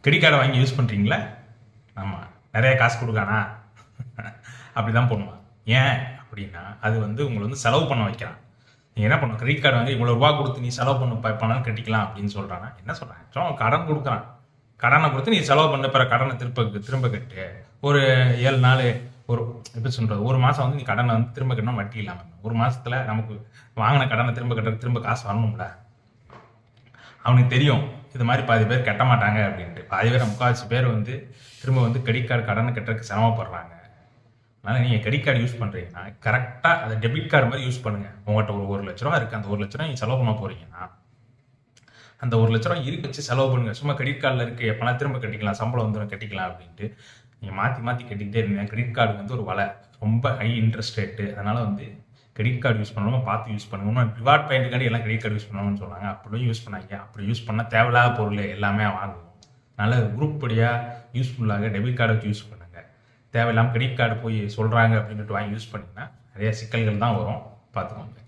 Credit கார்டை வாங்கி use பண்ணுறீங்களா? ஆமாம், நிறைய காசு கொடுக்கானா அப்படி தான் பண்ணுவான். ஏன் அப்படின்னா அது வந்து உங்களை வந்து செலவு பண்ண வைக்கிறான். நீ என்ன பண்ணும், கிரெடிட் கார்டு வாங்கி இவ்வளோ ரூபா கொடுத்து நீ செலவு பண்ண பணம் கட்டிக்கலாம் அப்படின்னு சொல்கிறானா? என்ன சொல்கிறான், கடன் கொடுக்குறான். கடனை கொடுத்து நீ செலவு பண்ண பிற கடனை திரும்ப கட்டு. ஒரு 7 நாள், ஒரு எப்படி சொல்கிறது, ஒரு மாதம் வந்து நீ கடனை வந்து திரும்ப கட்டணும், வட்டி இல்லாமல். ஒரு மாதத்தில் நமக்கு வாங்கின கடனை திரும்ப கட்டுறதுக்கு திரும்ப காசு வரணும்ல. அவனுக்கு தெரியும் இது மாதிரி பாதி பேர் கட்ட மாட்டாங்க அப்படின்ட்டு. பாதி பேர், முக்கால்வாசி பேர் வந்து திரும்ப வந்து கிரெடிட் கார்டு கடனை கட்டுறதுக்கு சிரமப்படுறாங்க. அதனால் நீங்கள் கிரெடிட் கார்டு யூஸ் பண்ணுறீங்கன்னா கரெக்டாக அதை டெபிட் கார்டு மாதிரி யூஸ் பண்ணுங்கள். உங்கள்கிட்ட ஒரு 1 லட்ச ரூபா இருக்குது, அந்த 1 லட்ச ரூபா நீங்கள் செலவு பண்ண போகிறீங்கன்னா அந்த 1 லட்ச ரூபா இருக்கு வச்சு செலவு பண்ணுங்கள். சும்மா கிரெடிட் கார்டில் இருக்குது, எப்போனா திரும்ப கட்டிக்கலாம், சம்பளம் வந்துடும் கட்டிக்கலாம் அப்படின்ட்டு நீங்கள் மாற்றி கட்டிக்கிட்டே இருந்தீங்க. கிரெடிட் கார்டு வந்து ஒரு வலை, ரொம்ப ஹை இன்ட்ரெஸ்ட் ரேட்டு. அதனால் வந்து கிரெடிட் கார்டு யூஸ் பண்ணாமல் பார்த்து யூஸ் பண்ணணும். இன்னும் ரிவார்ட் பாயிண்ட்டுக்காண்டி எல்லாம் கிரெடிட் கார்டு யூஸ் பண்ணணும்னு சொன்னாங்க. அப்படியும் யூஸ் பண்ணாங்க. அப்படி யூஸ் பண்ணால் தேவையில்லாத பொருள் எல்லாமே வாங்குவோம். அதனால் உருப்படியாக யூஸ்ஃபுல்லாக டெபிட் கார்டை வச்சு யூஸ் பண்ணுங்கள். தேவையில்லாமல் கிரெடிட் கார்டு போய் சொல்கிறாங்க அப்படின்ட்டு வாங்கி யூஸ் பண்ணிங்கன்னா நிறைய சிக்கல்கள் தான் வரும், பார்த்துக்கோங்க.